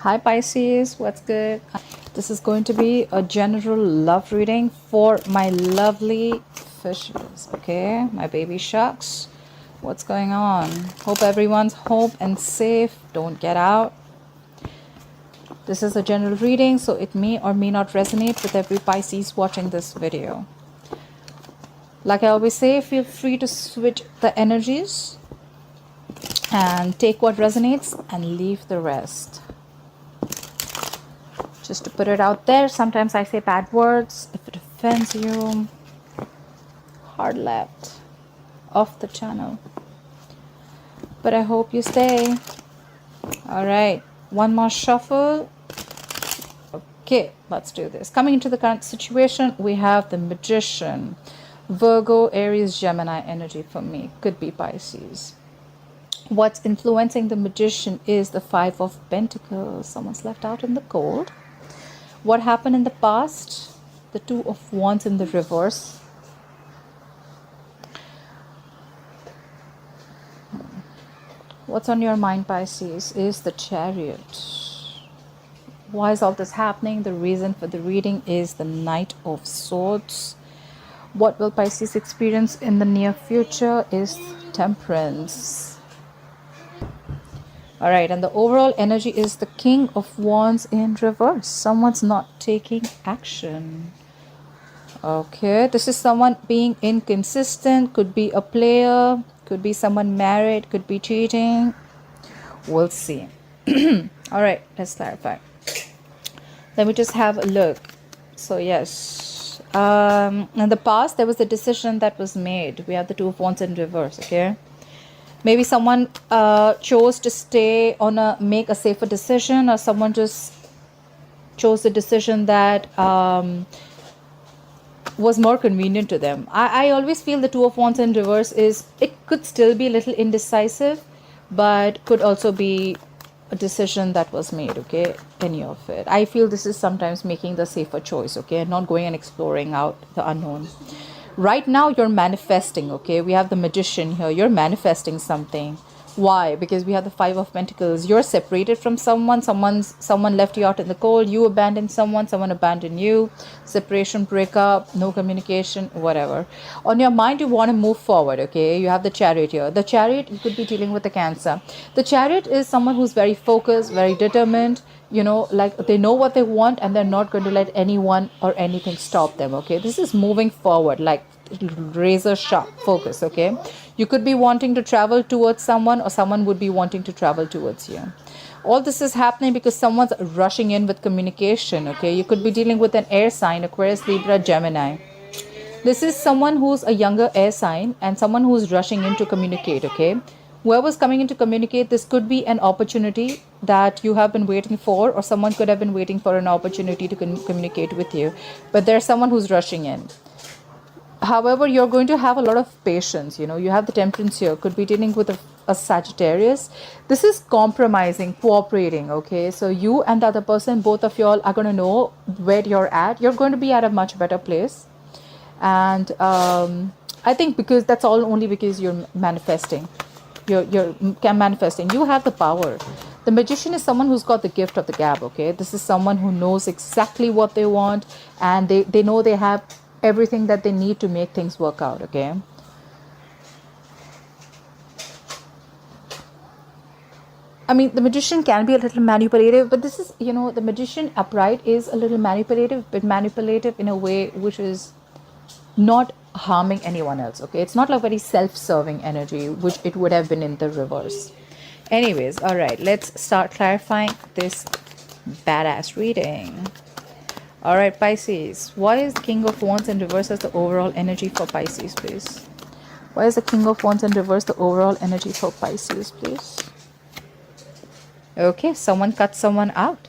Hi Pisces, what's good? This is going to be a general love reading for my lovely fishes, okay? My baby sharks. What's going on? Hope everyone's home and safe. Don't get out. This is a general reading, so it may or may not resonate with every Pisces watching this video. Like I always say, feel free to switch the energies and take what resonates and leave the rest. Just to put it out there, sometimes I say bad words. If it offends you, hard left, off the channel. But I hope you stay. All right, one more shuffle. Okay, let's do this. Coming into the current situation, we have the Magician, Virgo, Aries, Gemini energy for me. Could be Pisces. What's influencing the Magician is the Five of Pentacles. Someone's left out in the cold. What happened in the past? The Two of Wands in the reverse. What's on your mind, Pisces, is the Chariot. Why is all this happening? The reason for the reading is the Knight of Swords. What will Pisces experience in the near future is Temperance. All right, and the overall energy is the King of Wands in reverse. Someone's not taking action. Okay, this is someone being inconsistent. Could be a player, could be someone married, could be cheating. We'll see. All right, let's clarify. Let me just have a look. So yes, in the past there was a decision that was made. We have the Two of Wands in reverse. Okay, maybe someone chose to stay on make a safer decision, or someone just chose the decision that was more convenient to them. I always feel the Two of Wands in reverse is, it could still be a little indecisive, but could also be a decision that was made, okay? Any of it. I feel this is sometimes making the safer choice, okay? Not going and exploring out the unknown. Right now you're manifesting, okay? We have the Magician here. You're manifesting something. Why? Because we have the Five of Pentacles. You're separated from someone. Someone left you out in the cold. You abandoned someone. Someone abandoned you. Separation, breakup, no communication, whatever. On your mind, you want to move forward, okay? You have the Chariot here. The Chariot, you could be dealing with the Cancer. The Chariot is someone who's very focused, very determined. You know, like they know what they want and they're not going to let anyone or anything stop them, okay? This is moving forward, like razor sharp focus, okay? You could be wanting to travel towards someone, or someone would be wanting to travel towards you. All this is happening because someone's rushing in with communication, okay? You could be dealing with an air sign, Aquarius, Libra, Gemini. This is someone who's a younger air sign and someone who's rushing in to communicate, okay? Whoever's coming in to communicate, this could be an opportunity that you have been waiting for, or someone could have been waiting for an opportunity to communicate with you, but there's someone who's rushing in. However, you're going to have a lot of patience. You know, you have the Temperance here. Could be dealing with a Sagittarius. This is compromising, cooperating, okay? So you and the other person, both of y'all are going to know where you're at. You're going to be at a much better place. And I think because that's all only because you're manifesting. You're manifesting. You have the power. The Magician is someone who's got the gift of the gab, okay? This is someone who knows exactly what they want, and they know they have everything that they need to make things work out, okay? I mean, the Magician can be a little manipulative, but this is, you know, the Magician upright is a little manipulative, but manipulative in a way which is not harming anyone else, okay? It's not like very self-serving energy, which it would have been in the reverse. Anyways, all right, let's start clarifying this badass reading. All right, Pisces. Why is the King of Wands in reverse as the overall energy for Pisces, please? Why is the King of Wands in reverse the overall energy for Pisces, please? Okay, someone cut someone out.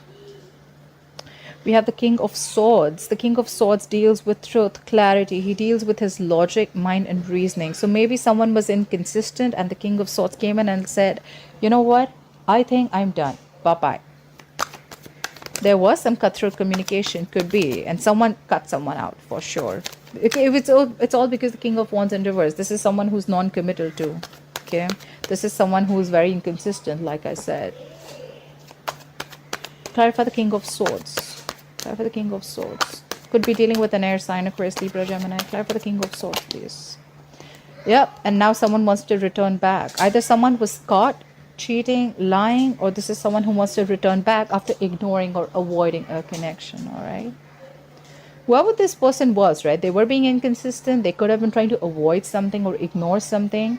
We have the King of Swords. The King of Swords deals with truth, clarity. He deals with his logic, mind, and reasoning. So maybe someone was inconsistent and the King of Swords came in and said, you know what? I think I'm done. Bye-bye. There was some cutthroat communication, could be, and someone cut someone out for sure. Okay, if it's all because the King of Wands in reverse. This is someone who's non-committal too. Okay, this is someone who's very inconsistent, like I said. Clarify the King of Swords. Clarify the King of Swords. Could be dealing with an air sign, Aquarius, Libra, Gemini. Clarify the King of Swords, please. Yep, and now someone wants to return back. Either someone was caught cheating, lying, or this is someone who wants to return back after ignoring or avoiding a connection, all right? Whoever this person was, right, they were being inconsistent. They could have been trying to avoid something or ignore something,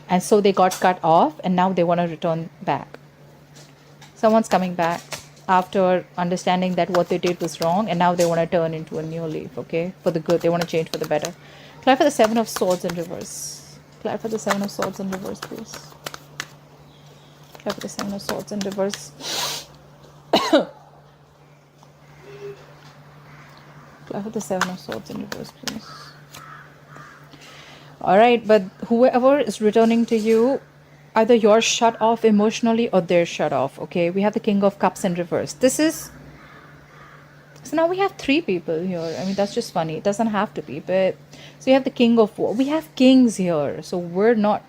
and so they got cut off, and now they want to return back. Someone's coming back after understanding that what they did was wrong, and now they want to turn into a new leaf, okay, for the good. They want to change for the better. Clarify the Seven of Swords in reverse. Clarify the Seven of Swords in reverse, please. Clarify the Seven of Swords in reverse. Clarify the Seven of Swords in reverse, please. All right, but whoever is returning to you, either you're shut off emotionally or they're shut off, okay? We have the King of Cups in reverse. This is... So now we have 3 people here. I mean, that's just funny. It doesn't have to be, but... So you have the King of War. We have kings here. So we're not...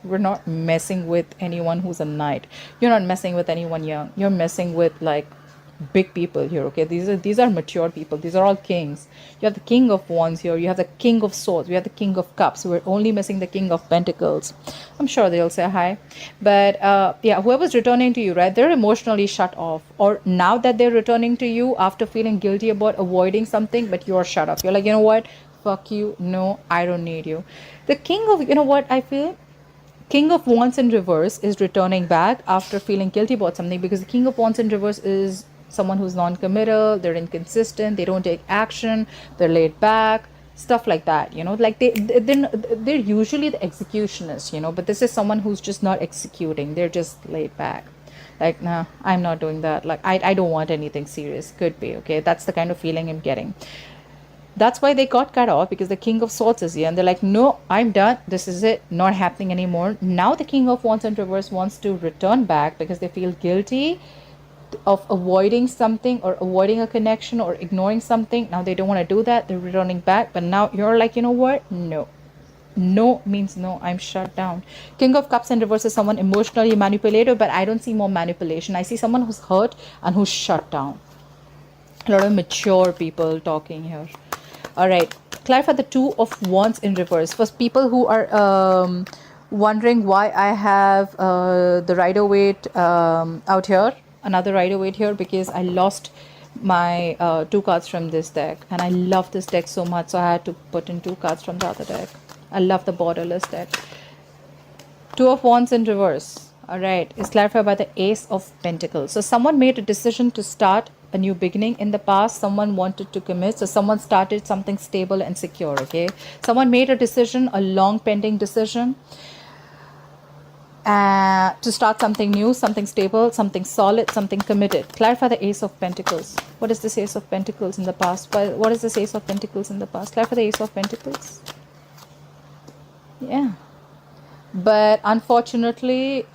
We're not messing with anyone who's a knight. You're not messing with anyone young. You're messing with, like, big people here, okay? These are mature people. These are all kings. You have the King of Wands here. You have the King of Swords. We have the King of Cups. We're only missing the King of Pentacles. I'm sure they'll say hi. But yeah, whoever's returning to you, right, they're emotionally shut off. Or now that they're returning to you after feeling guilty about avoiding something, but you're shut off. You're like, you know what? Fuck you. No, I don't need you. The King of, you know what I feel? King of Wands in reverse is returning back after feeling guilty about something, because the King of Wands in reverse is someone who's non-committal, they're inconsistent, they don't take action, they're laid back, stuff like that, you know, like they're usually the executionists, you know, but this is someone who's just not executing, they're just laid back, like, nah, I'm not doing that, like, I don't want anything serious. Could be, okay, that's the kind of feeling I'm getting. That's why they got cut off, because the King of Swords is here and they're like, no, I'm done, this is it, not happening anymore. Now the King of Wands in reverse wants to return back because they feel guilty of avoiding something or avoiding a connection or ignoring something. Now they don't want to do that, they're returning back, but now you're like, you know what, no means no, I'm shut down. King of Cups in reverse is someone emotionally manipulative, but I don't see more manipulation. I see someone who's hurt and who's shut down. A lot of mature people talking here. All right, clarify the Two of Wands in reverse. For people who are wondering why I have the Rider-Waite out here, another Rider-Waite here, because I lost my 2 cards from this deck, and I love this deck so much, so I had to put in 2 cards from the other deck. I love the borderless deck. Two of Wands in reverse, all right, is clarified by the Ace of Pentacles. So someone made a decision to start a new beginning in the past. Someone wanted to commit, so someone started something stable and secure, okay? Someone made a decision, a long pending decision, to start something new, something stable, something solid, something committed. Clarify the Ace of Pentacles. What is this Ace of Pentacles in the past? What is this Ace of Pentacles in the past? Clarify the Ace of Pentacles. Yeah. But unfortunately,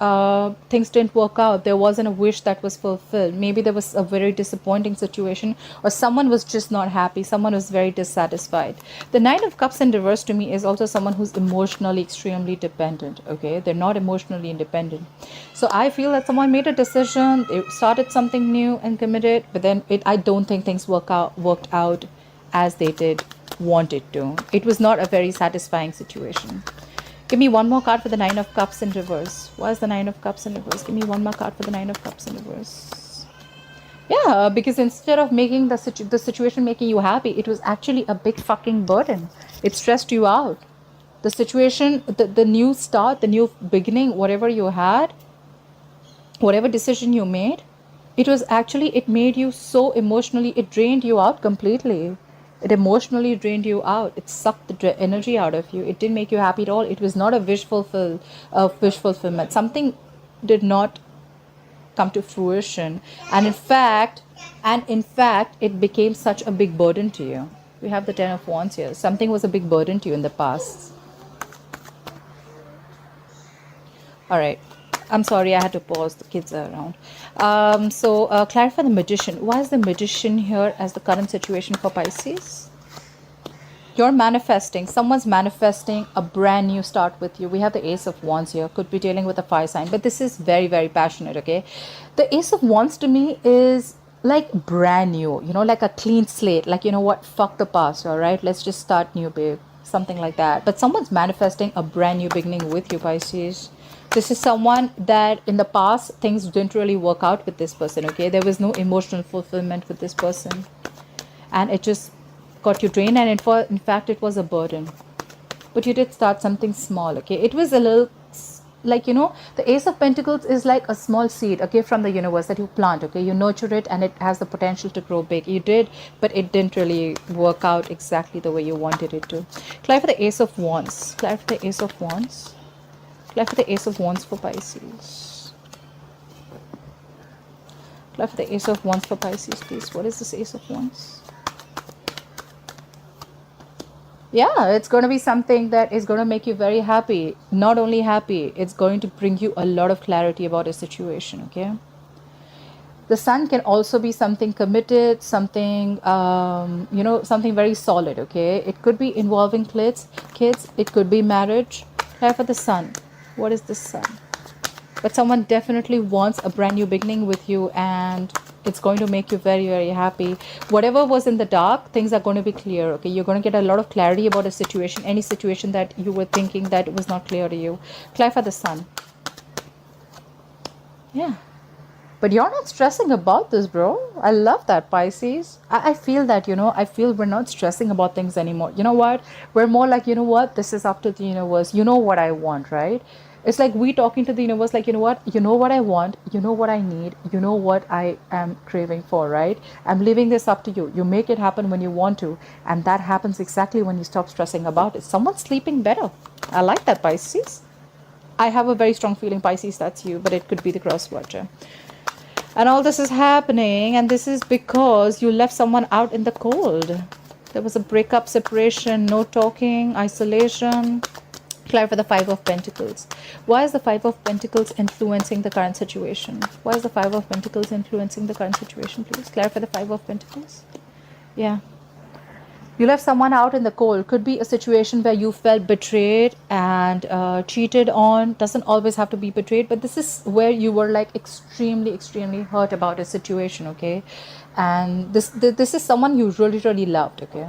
things didn't work out. There wasn't a wish that was fulfilled. Maybe there was a very disappointing situation, or someone was just not happy. Someone was very dissatisfied. The Nine of Cups in reverse to me is also someone who's emotionally extremely dependent. Okay, they're not emotionally independent. So I feel that someone made a decision, they started something new and committed, but then I don't think things worked out as they did want it to. It was not a very satisfying situation. Give me one more card for the Nine of Cups in reverse. Why is the Nine of Cups in reverse? Give me one more card for the Nine of Cups in reverse. Yeah, because instead of making the situation making you happy, it was actually a big fucking burden. It stressed you out. The situation, the new start, the new beginning, whatever you had, whatever decision you made, it made you so emotionally, it drained you out completely. It emotionally drained you out. It sucked the energy out of you. It didn't make you happy at all. It was not a wish fulfillment. Something did not come to fruition. And in fact, it became such a big burden to you. We have the Ten of Wands here. Something was a big burden to you in the past. All right. I'm sorry, I had to pause. The kids are around. So clarify the Magician. Why is the Magician here as the current situation for Pisces? You're manifesting, someone's manifesting a brand new start with you. We have the Ace of Wands here, could be dealing with a fire sign, but this is very, very passionate, okay? The Ace of Wands to me is like brand new, you know, like a clean slate, like, you know what, fuck the past, all right? Let's just start new, babe. Something like that. But someone's manifesting a brand new beginning with you, Pisces. This is someone that in the past, things didn't really work out with this person, okay? There was no emotional fulfillment with this person. And it just got you drained, and in fact it was a burden, but you did start something small, okay? It was a little, like, you know, the Ace of Pentacles is like a small seed, okay, from the universe that you plant, okay? You nurture it and it has the potential to grow big. You did, but it didn't really work out exactly the way you wanted it to. Clarify the Ace of Wands. Clarify the Ace of Wands. Clarify the Ace of Wands for Pisces. Clarify the Ace of Wands for Pisces, please. What is this Ace of Wands? Yeah, it's going to be something that is going to make you very happy. Not only happy, it's going to bring you a lot of clarity about a situation, okay? The sun can also be something committed, something, you know, something very solid, okay? It could be involving kids. It could be marriage. Care for the sun. What is the sun? But someone definitely wants a brand new beginning with you, and it's going to make you very, very happy. Whatever was in the dark, things are going to be clear, okay? You're going to get a lot of clarity about a situation, any situation that you were thinking that was not clear to you. Clarify the sun. Yeah. But you're not stressing about this, bro. I love that, Pisces. I feel that, you know, I feel we're not stressing about things anymore. You know what? We're more like, you know what? This is up to the universe. You know what I want, right? It's like we talking to the universe like, you know what? You know what I want. You know what I need. You know what I am craving for, right? I'm leaving this up to you. You make it happen when you want to. And that happens exactly when you stop stressing about it. Someone's sleeping better. I like that, Pisces. I have a very strong feeling, Pisces, that's you. But it could be the cross-watcher. And all this is happening, and this is because you left someone out in the cold. There was a breakup, separation, no talking, isolation. Clarify the Five of Pentacles. Why is the Five of Pentacles influencing the current situation? Why is the Five of Pentacles influencing the current situation, please? Clarify the Five of Pentacles. Yeah. You left someone out in the cold. Could be a situation where you felt betrayed and cheated on. Doesn't always have to be betrayed, but this is where you were like extremely, extremely hurt about a situation, okay? And this is someone you really, really loved, okay?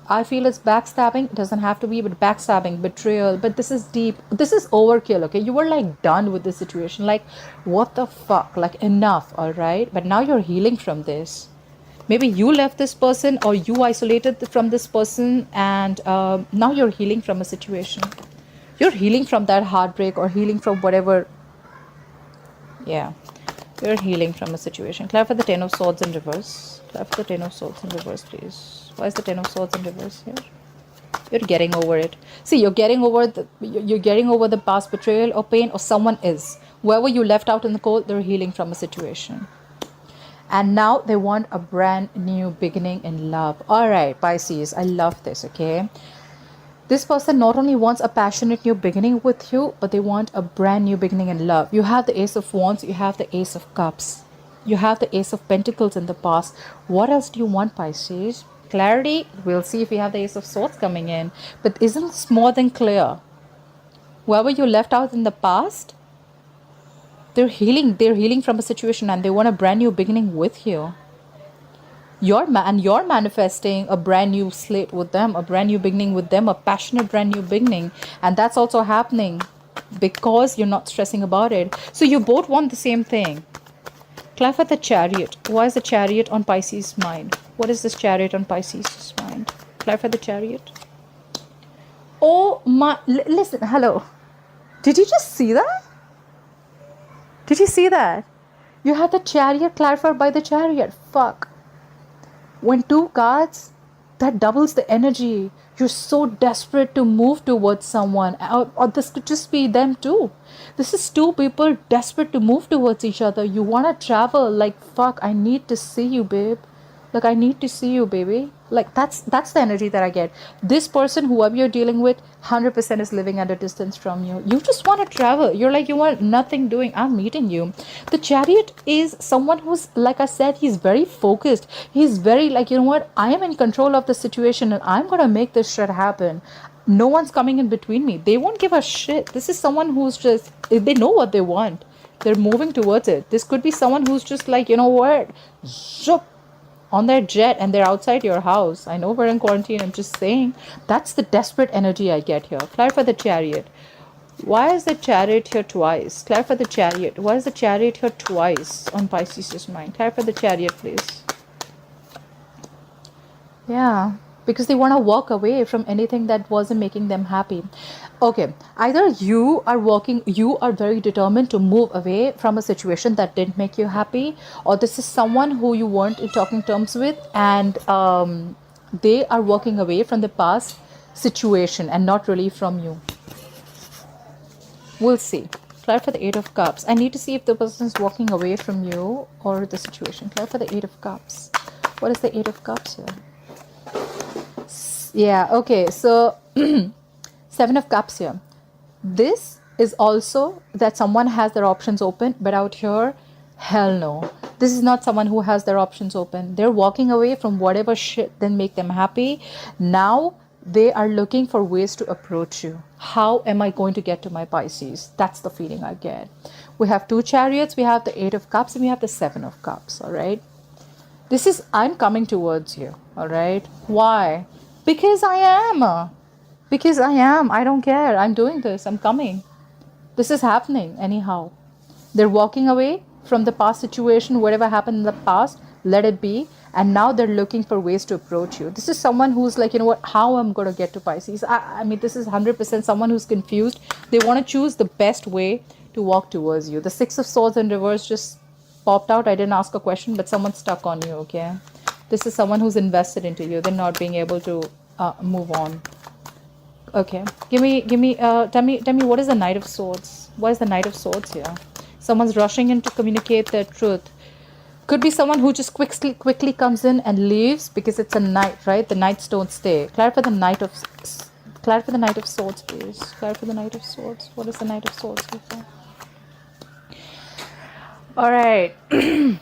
I feel it's backstabbing. It doesn't have to be, but backstabbing, betrayal. But this is deep. This is overkill, okay? You were like done with this situation. Like, what the fuck? Like, enough, all right? But now you're healing from this. Maybe you left this person or you isolated from this person, and now you're healing from a situation. You're healing from that heartbreak or healing from whatever. Yeah, you're healing from a situation. Clarify the Ten of Swords in reverse. Clarify the Ten of Swords in reverse, please. Why is the Ten of Swords in reverse here? You're getting over it. See, you're getting over the past betrayal or pain, or someone is. Whoever you left out in the cold, they're healing from a situation. And now they want a brand new beginning in love. All right, Pisces, I love this, okay? This person not only wants a passionate new beginning with you, but they want a brand new beginning in love. You have the Ace of Wands, you have the Ace of Cups. You have the Ace of Pentacles in the past. What else do you want, Pisces? Clarity, we'll see if we have the Ace of Swords coming in. But isn't this more than clear? Whoever you left out in the past, they're healing from a situation, and they want a brand new beginning with you. You're manifesting a brand new slate with them, a brand new beginning with them, a passionate brand new beginning. And that's also happening because you're not stressing about it. So you both want the same thing. Clarify the Chariot. Why is the Chariot on Pisces' mind? What is this Chariot on Pisces' mind? Clarify the Chariot. Oh my, listen, hello. Did you just see that? Did you see that? You had the Chariot clarified by the Chariot. Fuck. When two cards, that doubles the energy. You're so desperate to move towards someone. Or this could just be them too. This is two people desperate to move towards each other. You want to travel like, fuck, I need to see you, babe. Like, I need to see you, baby. Like, that's the energy that I get. This person, whoever you're dealing with, 100% is living at a distance from you. You just want to travel. You're like, you want nothing doing. I'm meeting you. The Chariot is someone who's, like I said, he's very focused. He's very like, you know what? I am in control of the situation and I'm going to make this shit happen. No one's coming in between me. They won't give a shit. This is someone who's just, they know what they want. They're moving towards it. This could be someone who's just like, you know what? Zoop, on their jet and they're outside your house. I know we're in quarantine. I'm just saying that's the desperate energy I get here. Clarify the Chariot. Why is the Chariot here twice? Clarify the Chariot. Why is the Chariot here twice on Pisces' mind? Clarify the Chariot, please. Yeah, because they want to walk away from anything that wasn't making them happy. Okay, either you are very determined to move away from a situation that didn't make you happy, or this is someone who you weren't in talking terms with, and they are walking away from the past situation and not really from you. We'll see. Clarify the Eight of Cups. I need to see if the person is walking away from you or the situation. Clarify the Eight of Cups. What is the Eight of Cups here? Yeah, okay, so Seven of Cups here. This is also that someone has their options open, but out here, hell no. This is not someone who has their options open. They're walking away from whatever shit didn't make them happy. Now they are looking for ways to approach you. How am I going to get to my Pisces? That's the feeling I get. We have two Chariots, we have the Eight of Cups, and we have the Seven of Cups, all right? This is, I'm coming towards you, all right? Why? Because I am. Because I am. I don't care. I'm doing this. I'm coming. This is happening anyhow. They're walking away from the past situation, whatever happened in the past, let it be. And now they're looking for ways to approach you. This is someone who's like, you know what, how I'm going to get to Pisces. I mean, this is 100% someone who's confused. They want to choose the best way to walk towards you. The Six of Swords in reverse just popped out. I didn't ask a question, but someone's stuck on you, okay? This is someone who's invested into you. They're not being able to move on. Okay, tell me what is the Knight of Swords? What is the Knight of Swords here? Someone's rushing in to communicate their truth. Could be someone who just quickly comes in and leaves because it's a knight, right? The knights don't stay. Clarify the Knight of Swords, please. Clarify the Knight of Swords. What is the Knight of Swords here for? All right,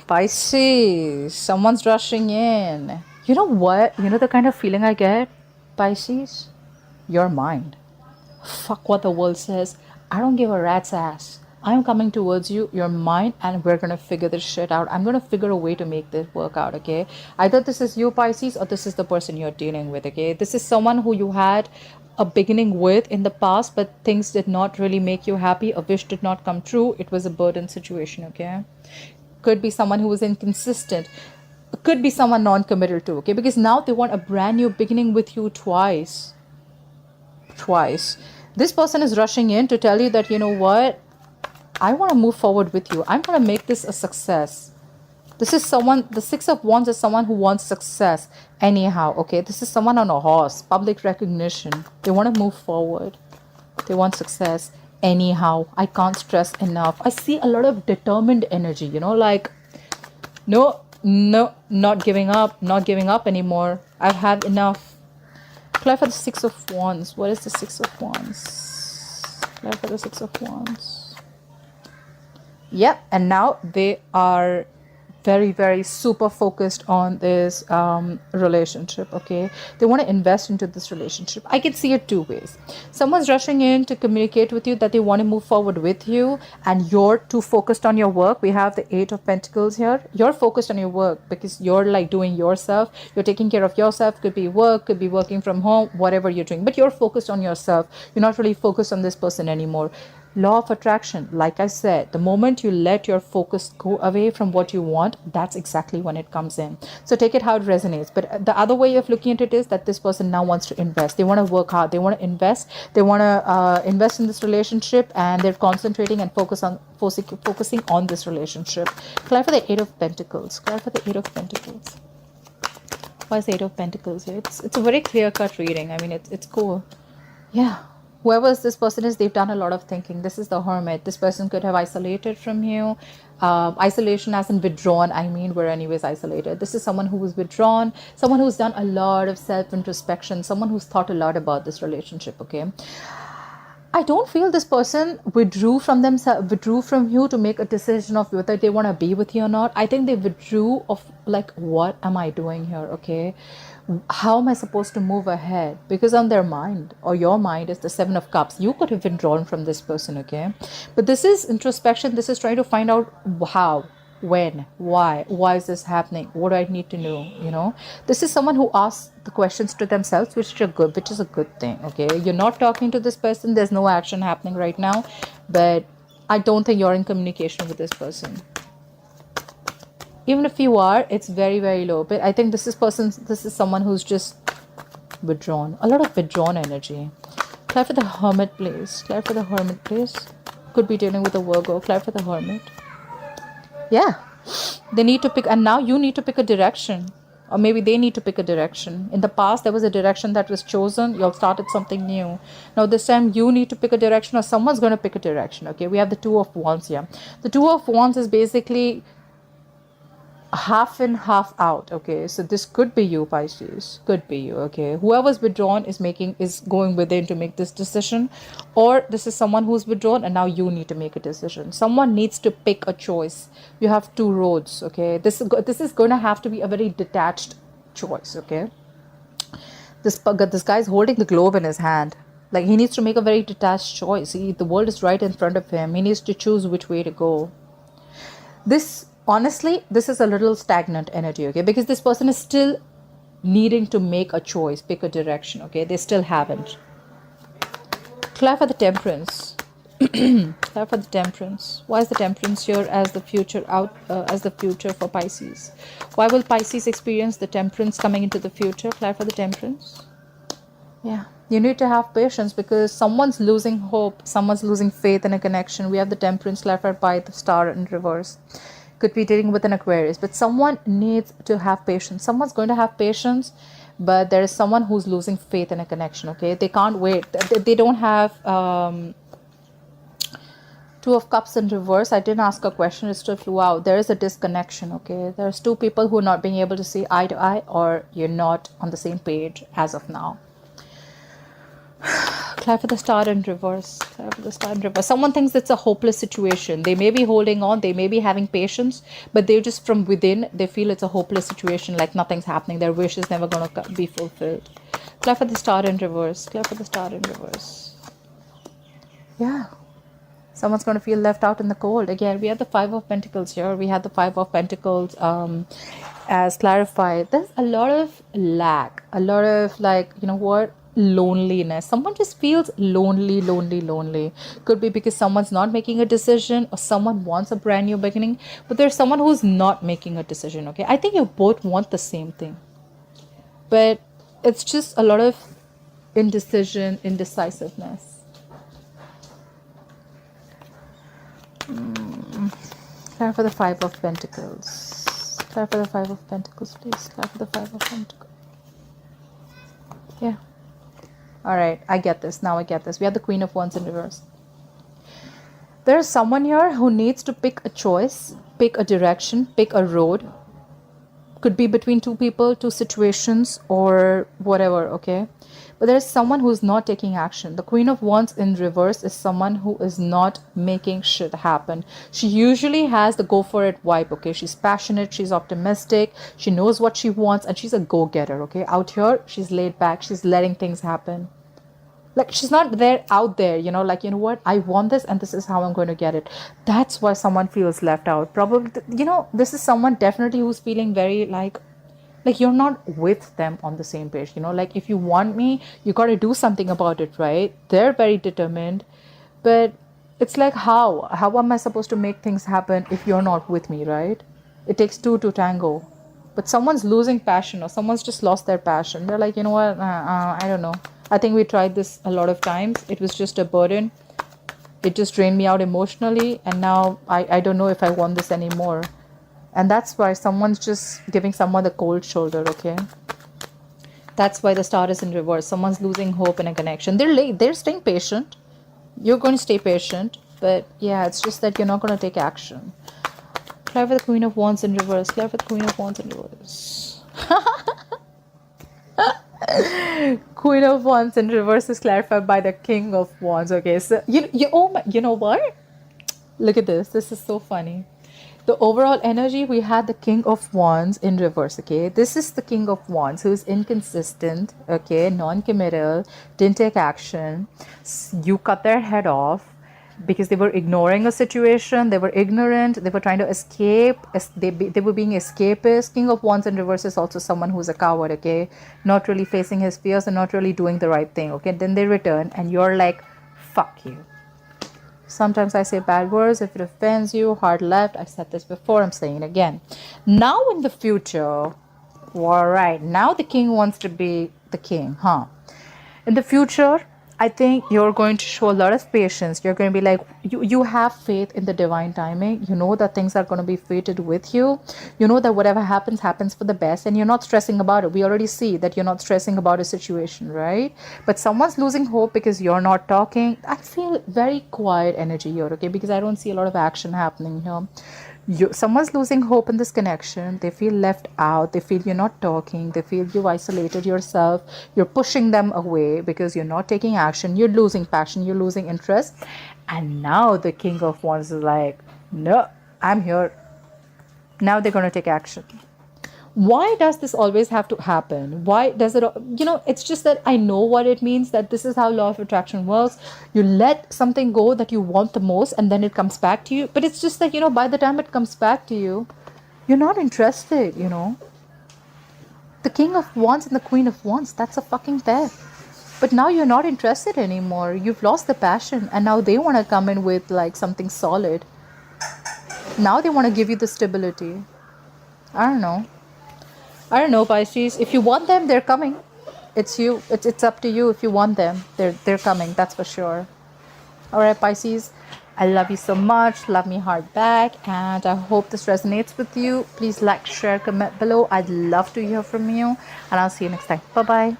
Pisces. Someone's rushing in. You know what? You know the kind of feeling I get, Pisces? You're mine. Fuck what the world says. I don't give a rat's ass. I'm coming towards you. You're mine, and we're gonna figure this shit out. I'm gonna figure a way to make this work out, okay? Either this is you, Pisces, or this is the person you're dealing with, okay? This is someone who you had a beginning with in the past, but things did not really make you happy. A wish did not come true. It was a burden situation, okay? Could be someone who was inconsistent. Could be someone non-committal too, okay? Because now they want a brand new beginning with you twice. This person is rushing in to tell you that, you know what? I want to move forward with you. I'm going to make this a success. This is someone, the Six of Wands is someone who wants success anyhow, okay? This is someone on a horse, public recognition. They want to move forward. They want success anyhow. I can't stress enough. I see a lot of determined energy, you know, like, no, not giving up anymore. I've had enough. Clarify the Six of Wands. What is the Six of Wands? Clarify the Six of Wands. Yep, and now they are very, very super focused on this relationship, okay? They want to invest into this relationship. I can see it two ways. Someone's rushing in to communicate with you that they want to move forward with you, and you're too focused on your work. We have the Eight of Pentacles here. You're focused on your work because you're like doing yourself. You're taking care of yourself. Could be work, could be working from home, whatever you're doing. But you're focused on yourself. You're not really focused on this person anymore. Law of attraction, like I said, the moment you let your focus go away from what you want, that's exactly when it comes in. So take it how it resonates. But the other way of looking at it is that this person now wants to invest. They want to work hard. They want to invest. They want to invest in this relationship, and they're concentrating and focusing on this relationship. Clarify the Eight of Pentacles. Clarify the Eight of Pentacles. Why is the Eight of Pentacles here? It's a very clear-cut reading. I mean, it's cool. Yeah. whoever this person is, they've done a lot of thinking. This is the Hermit. This person could have isolated from you. Isolation as in withdrawn. I mean, we're anyways isolated. This is someone who was withdrawn, someone who's done a lot of self-introspection, someone who's thought a lot about this relationship, okay? I don't feel this person withdrew from themselves, withdrew from you to make a decision of whether they want to be with you or not. I think they withdrew of like, what am I doing here? Okay. How am I supposed to move ahead? Because on their mind or your mind is the Seven of Cups. You could have withdrawn from this person, okay? But this is introspection. This is trying to find out how, when, why is this happening? What do I need to know? You know, this is someone who asks the questions to themselves, which is a good thing, okay? You're not talking to this person. There's no action happening right now, but I don't think you're in communication with this person. Even if you are, it's very, very low. But I think this is someone who's just withdrawn. A lot of withdrawn energy. Clear for the Hermit, please. Clear for the Hermit, please. Could be dealing with a Virgo. Clear for the Hermit. Yeah. They need to pick, and now you need to pick a direction. Or maybe they need to pick a direction. In the past, there was a direction that was chosen. You all started something new. Now this time, you need to pick a direction, or someone's going to pick a direction, okay? We have the Two of Wands here. The Two of Wands is basically half in, half out, okay? So this could be you, Pisces, could be you, okay? Whoever's withdrawn is going within to make this decision, or this is someone who's withdrawn and now you need to make a decision. Someone needs to pick a choice. You have two roads, okay? This is going to have to be a very detached choice, okay? This guy's holding the globe in his hand. Like, he needs to make a very detached choice. The world is right in front of him. He needs to choose which way to go. Honestly, this is a little stagnant energy, okay? Because this person is still needing to make a choice, pick a direction, okay? They still haven't. Clear for the Temperance. Clear for the Temperance. Why is the Temperance here as the future for Pisces? Why will Pisces experience the Temperance coming into the future? Clear for the Temperance. Yeah. You need to have patience because someone's losing hope. Someone's losing faith in a connection. We have the Temperance clarified by the Star in reverse. Could be dealing with an Aquarius, but someone needs to have patience. Someone's going to have patience, but there is someone who's losing faith in a connection, okay? They can't wait. They don't have Two of Cups in reverse. I didn't ask a question, it still flew out. There is a disconnection, okay? There's two people who are not being able to see eye to eye, or you're not on the same page as of now. Clear for the Star in reverse. Clear for the Star in reverse. Someone thinks it's a hopeless situation. They may be holding on. They may be having patience. But they just from within, they feel it's a hopeless situation. Like nothing's happening. Their wish is never going to be fulfilled. Clear for the Star in reverse. Clear for the Star in reverse. Yeah. Someone's going to feel left out in the cold. Again, we have the Five of Pentacles here. We had the Five of Pentacles as clarified. There's a lot of lack. A lot of like, you know what? Loneliness. Someone just feels lonely. Could be because someone's not making a decision, or someone wants a brand new beginning, but there's someone who's not making a decision, okay? I think you both want the same thing, but it's just a lot of indecisiveness. Clear for the Five of Pentacles. Clear for the Five of Pentacles, please. Clear for the Five of Pentacles. Yeah. All right, I get this. Now I get this. We have the Queen of Wands in reverse. There's someone here who needs to pick a choice, pick a direction, pick a road. Could be between two people, two situations, or whatever, okay? But there's someone who's not taking action. The Queen of Wands in reverse is someone who is not making shit happen. She usually has the go for it vibe, okay? She's passionate, she's optimistic, she knows what she wants, and she's a go-getter, okay? Out here, she's laid back, she's letting things happen. Like, she's not there out there, you know, like, you know what, I want this and this is how I'm going to get it. That's why someone feels left out. Probably, you know, this is someone definitely who's feeling very like you're not with them on the same page, you know, like if you want me, you got to do something about it, right? They're very determined, but it's like, how am I supposed to make things happen if you're not with me, right? It takes two to tango. But someone's losing passion, or someone's just lost their passion. They're like, you know what, I don't know. I think we tried this a lot of times. It was just a burden. It just drained me out emotionally. And now I don't know if I want this anymore. And that's why someone's just giving someone the cold shoulder, okay? That's why the star is in reverse. Someone's losing hope in a connection. They're late. They're staying patient. You're going to stay patient. But yeah, it's just that you're not going to take action. Clarify the Queen of Wands in reverse. Clarify the Queen of Wands in reverse. Queen of Wands in reverse is clarified by the King of Wands. Okay, so you know what? Look at this. This is so funny. The overall energy, we had the King of Wands in reverse. Okay, this is the King of Wands who's inconsistent. Okay, non-committal, didn't take action. You cut their head off because they were ignoring a situation, they were ignorant, they were trying to escape, they were being escapist. King of Wands in reverse is also someone who's a coward, okay, not really facing his fears and not really doing the right thing, okay. Then they return and you're like, fuck you. Sometimes I say bad words if it offends you, hard left. I said this before, I'm saying it again. Now in the future, all right, now the king wants to be the king, huh? In the future, I think you're going to show a lot of patience. You're going to be like, you have faith in the divine timing. You know that things are going to be fated with you. You know that whatever happens, happens for the best. And you're not stressing about it. We already see that you're not stressing about a situation, right? But someone's losing hope because you're not talking. I feel very quiet energy here, okay? Because I don't see a lot of action happening here. Someone's losing hope in this connection. They feel left out. They feel you're not talking. They feel you've isolated yourself. You're pushing them away because you're not taking action. You're losing passion. You're losing interest. And now the King of Wands is like, no, I'm here. Now they're going to take action. Why does this always have to happen? Why does it, it's just that I know what it means, that this is how law of attraction works. You let something go that you want the most and then it comes back to you. But it's just that, by the time it comes back to you, you're not interested, The King of Wands and the Queen of Wands, that's a fucking pair. But now you're not interested anymore. You've lost the passion and now they want to come in with like something solid. Now they want to give you the stability. I don't know, Pisces. If you want them, they're coming. It's you. It's up to you. If you want them, they're coming. That's for sure. All right, Pisces. I love you so much. Love me hard back. And I hope this resonates with you. Please like, share, comment below. I'd love to hear from you. And I'll see you next time. Bye-bye.